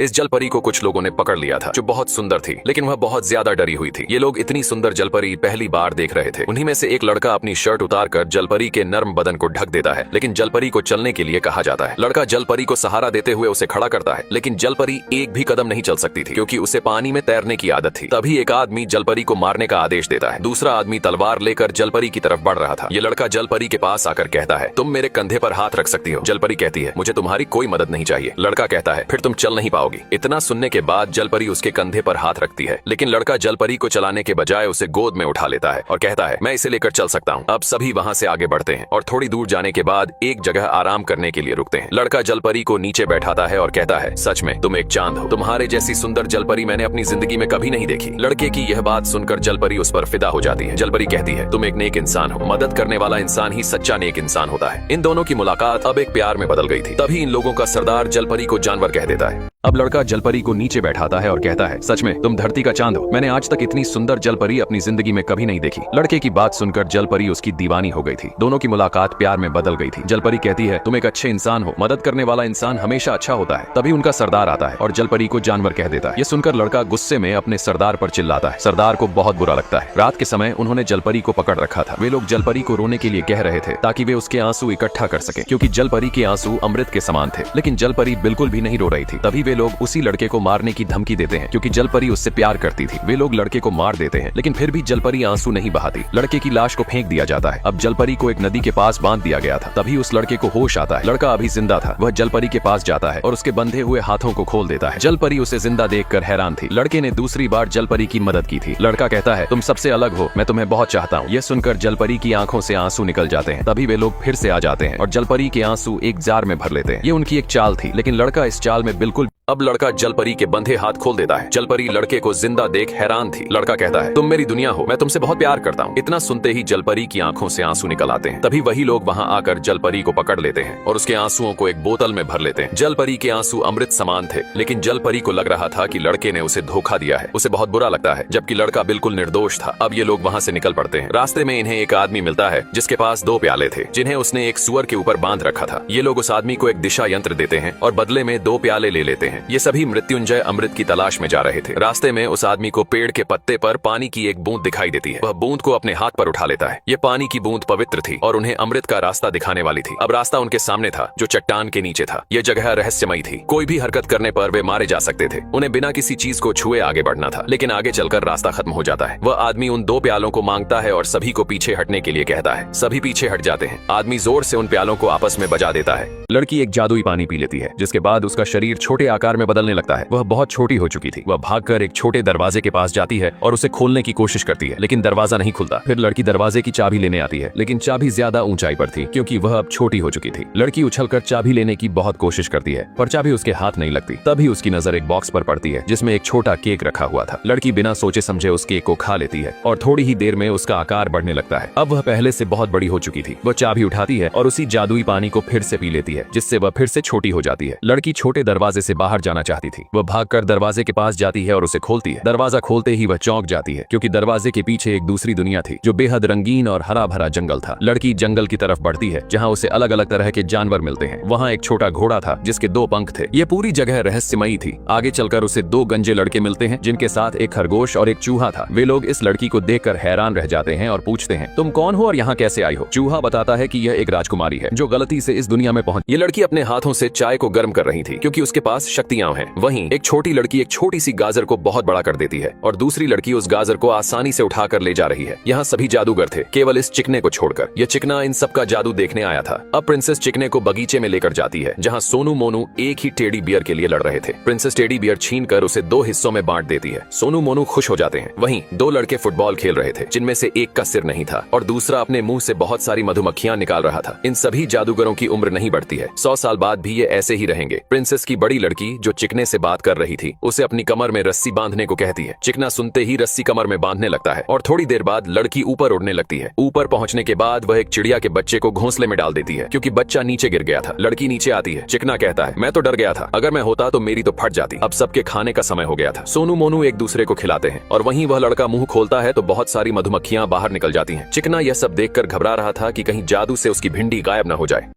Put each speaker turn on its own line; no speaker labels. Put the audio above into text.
इस जलपरी को कुछ लोगों ने पकड़ लिया था जो बहुत सुंदर थी, लेकिन वह बहुत ज्यादा डरी हुई थी। ये लोग इतनी सुंदर जलपरी पहली बार देख रहे थे। उन्हीं में से एक लड़का अपनी शर्ट उतारकर जलपरी के नर्म बदन को ढक देता है, लेकिन जलपरी को चलने के लिए कहा जाता है। लड़का जलपरी को सहारा देते हुए उसे खड़ा करता है, लेकिन जलपरी एक भी कदम नहीं चल सकती थी क्योंकि उसे पानी में तैरने की आदत थी। तभी एक आदमी जलपरी को मारने का आदेश देता है। दूसरा आदमी तलवार लेकर जलपरी की तरफ बढ़ रहा था। ये लड़का जलपरी के पास आकर कहता है, तुम मेरे कंधे पर हाथ रख सकती हो। जलपरी कहती है, मुझे तुम्हारी कोई मदद नहीं चाहिए। लड़का कहता है, फिर तुम चल नहीं पाओगी। इतना सुनने के बाद जलपरी उसके कंधे पर हाथ रखती है, लेकिन लड़का जलपरी को चलाने के बजाय उसे गोद में उठा लेता है और कहता है, मैं इसे लेकर चल सकता हूँ। अब सभी वहाँ से आगे बढ़ते हैं और थोड़ी दूर जाने के बाद एक जगह आराम करने के लिए रुकते हैं। लड़का जलपरी को नीचे बैठाता है और कहता है, सच में तुम एक चांद हो। तुम्हारे जैसी सुंदर जलपरी मैंने अपनी जिंदगी में कभी नहीं देखी। लड़के की यह बात सुनकर जलपरी उस पर फिदा हो जाती है। जलपरी कहती है, तुम एक नेक इंसान हो। मदद करने वाला इंसान ही सच्चा नेक इंसान होता है। इन दोनों की मुलाकात अब एक प्यार में बदल गई थी। तभी इन लोगों का सरदार जलपरी को जानवर कह देता है। अब लड़का जलपरी को नीचे बैठाता है और कहता है, सच में तुम धरती का चांद हो। मैंने आज तक इतनी सुंदर जलपरी अपनी जिंदगी में कभी नहीं देखी। लड़के की बात सुनकर जलपरी उसकी दीवानी हो गई थी। दोनों की मुलाकात प्यार में बदल गई थी। जलपरी कहती है, तुम एक अच्छे इंसान हो। मदद करने वाला इंसान हमेशा अच्छा होता है। तभी उनका सरदार आता है और जलपरी को जानवर कह देता है। ये सुनकर लड़का गुस्से में अपने सरदार पर चिल्लाता है। सरदार को बहुत बुरा लगता है। रात के समय उन्होंने जलपरी को पकड़ रखा था। वे लोग जलपरी को रोने के लिए कह रहे थे ताकि वे उसके आंसू इकट्ठा कर सके, क्योंकि जलपरी के आंसू अमृत के समान थे। लेकिन जलपरी बिल्कुल भी नहीं रो रही थी। तभी वे लोग उसी लड़के को मारने की धमकी देते हैं, क्योंकि जलपरी उससे प्यार करती थी। वे लोग लड़के को मार देते हैं, लेकिन फिर भी जलपरी आंसू नहीं बहाती। लड़के की लाश को फेंक दिया जाता है। अब जलपरी को एक नदी के पास बांध दिया गया था। तभी उस लड़के को होश आता है। लड़का अभी जिंदा था। वह जलपरी के पास जाता है और उसके बंधे हुए हाथों को खोल देता है। जलपरी उसे जिंदा देखकर हैरान थी। लड़के ने दूसरी बार जलपरी की मदद की थी। लड़का कहता है, तुम सबसे अलग हो, मैं तुम्हें बहुत चाहता हूँ। यह सुनकर जलपरी की आंखों से आंसू निकल जाते हैं। तभी वे लोग फिर से आ जाते हैं और जलपरी के आंसू एक जार में भर लेते हैं। ये उनकी एक चाल थी, लेकिन लड़का इस चाल में बिल्कुल। अब लड़का जलपरी के बंधे हाथ खोल देता है। जलपरी लड़के को जिंदा देख हैरान थी। लड़का कहता है, तुम मेरी दुनिया हो, मैं तुमसे बहुत प्यार करता हूँ। इतना सुनते ही जलपरी की आंखों से आंसू निकल आते हैं। तभी वही लोग वहाँ आकर जलपरी को पकड़ लेते हैं और उसके आंसुओं को एक बोतल में भर लेते हैं। जलपरी के आंसू अमृत समान थे, लेकिन जलपरी को लग रहा था कि लड़के ने उसे धोखा दिया है। उसे बहुत बुरा लगता है, जबकि लड़का बिल्कुल निर्दोष था। अब ये लोग वहाँ से निकल पड़ते हैं। रास्ते में इन्हें एक आदमी मिलता है जिसके पास 2 प्याले थे, जिन्हें उसने एक सुअर के ऊपर बांध रखा था। ये लोग उस आदमी को एक दिशा यंत्र देते हैं और बदले में 2 प्याले ले लेते हैं। ये सभी मृत्युंजय अमृत की तलाश में जा रहे थे। रास्ते में उस आदमी को पेड़ के पत्ते पर पानी की एक बूंद दिखाई देती है। वह बूंद को अपने हाथ पर उठा लेता है। ये पानी की बूंद पवित्र थी और उन्हें अमृत का रास्ता दिखाने वाली थी। अब रास्ता उनके सामने था, जो चट्टान के नीचे था। यह जगह रहस्यमयी थी। कोई भी हरकत करने पर वे मारे जा सकते थे। उन्हें बिना किसी चीज को छुए आगे बढ़ना था, लेकिन आगे चलकर रास्ता खत्म हो जाता है। वह आदमी उन 2 प्यालों को मांगता है और सभी को पीछे हटने के लिए कहता है। सभी पीछे हट जाते हैं। आदमी जोर से उन प्यालों को आपस में बजा देता है। लड़की एक जादुई पानी पी लेती है, जिसके बाद उसका शरीर छोटे आकार में बदलने लगता है। वह बहुत छोटी हो चुकी थी। वह भागकर एक छोटे दरवाजे के पास जाती है और उसे खोलने की कोशिश करती है, लेकिन दरवाजा नहीं खुलता। फिर लड़की दरवाजे की चाबी लेने आती है, लेकिन चाबी ज्यादा ऊंचाई पर थी क्योंकि वह अब छोटी हो चुकी थी। लड़की उछलकर चाबी लेने की बहुत कोशिश करती है, पर चाबी उसके हाथ नहीं लगती। तभी उसकी नजर एक बॉक्स पर पड़ती है जिसमें एक छोटा केक रखा हुआ था। लड़की बिना सोचे समझे उस केक को खा लेती है और थोड़ी ही देर में उसका आकार बढ़ने लगता है। अब वह पहले से बहुत बड़ी हो चुकी थी। वह चाबी उठाती है और उसी जादुई पानी को फिर से पी लेती है, जिससे वह फिर से छोटी हो जाती है। लड़की छोटे दरवाजे से बाहर जाना चाहती थी। वह भागकर दरवाजे के पास जाती है और उसे खोलती है। दरवाजा खोलते ही वह चौंक जाती है, क्योंकि दरवाजे के पीछे एक दूसरी दुनिया थी, जो बेहद रंगीन और हरा भरा जंगल था। लड़की जंगल की तरफ बढ़ती है, जहाँ उसे अलग अलग तरह के जानवर मिलते हैं। वहाँ एक छोटा घोड़ा था जिसके 2 पंख थे। ये पूरी जगह रहस्यमयी थी। आगे चलकर उसे 2 गंजे लड़के मिलते हैं, जिनके साथ एक खरगोश और एक चूहा था। वे लोग इस लड़की को देखकर हैरान रह जाते हैं और पूछते हैं, तुम कौन हो और यहाँ कैसे आई हो? चूहा बताता है कि यह एक राजकुमारी है जो गलती से इस दुनिया में पहुंच। ये लड़की अपने हाथों से चाय को गर्म कर रही थी, क्योंकि उसके पास शक्तियां हैं। वहीं एक छोटी लड़की एक छोटी सी गाजर को बहुत बड़ा कर देती है और दूसरी लड़की उस गाजर को आसानी से उठाकर ले जा रही है। यहाँ सभी जादूगर थे, केवल इस चिकने को छोड़कर। यह चिकना इन सब का जादू देखने आया था। अब प्रिंसेस चिकने को बगीचे में लेकर जाती है, जहाँ सोनू मोनू एक ही टेडी बियर के लिए लड़ रहे थे। प्रिंसेस टेडी बियर छीनकर उसे 2 हिस्सों में बांट देती है। सोनू मोनू खुश हो जाते हैं। वहीं 2 लड़के फुटबॉल खेल रहे थे, जिनमें से एक का सिर नहीं था और दूसरा अपने मुंह से बहुत सारी मधुमक्खियां निकाल रहा था। इन सभी जादूगरों की उम्र नहीं बढ़ती है। 100 साल बाद भी ये ऐसे ही रहेंगे। प्रिंसेस की बड़ी लड़की, जो चिकने से बात कर रही थी, उसे अपनी कमर में रस्सी बांधने को कहती है। चिकना सुनते ही रस्सी कमर में बांधने लगता है और थोड़ी देर बाद लड़की ऊपर उड़ने लगती है। ऊपर पहुंचने के बाद वह एक चिड़िया के बच्चे को घोंसले में डाल देती है, क्योंकि बच्चा नीचे गिर गया था। लड़की नीचे आती है। चिकना कहता है, मैं तो डर गया था, अगर मैं होता तो मेरी तो फट जाती। अब सबके खाने का समय हो गया था। सोनू मोनू एक दूसरे को खिलाते हैं और वहीं वह लड़का मुंह खोलता है तो बहुत सारी मधुमक्खियां बाहर निकल जाती हैं। चिकना यह सब देखकर घबरा रहा था कि कहीं जादू से उसकी भिंडी गायब न हो जाए।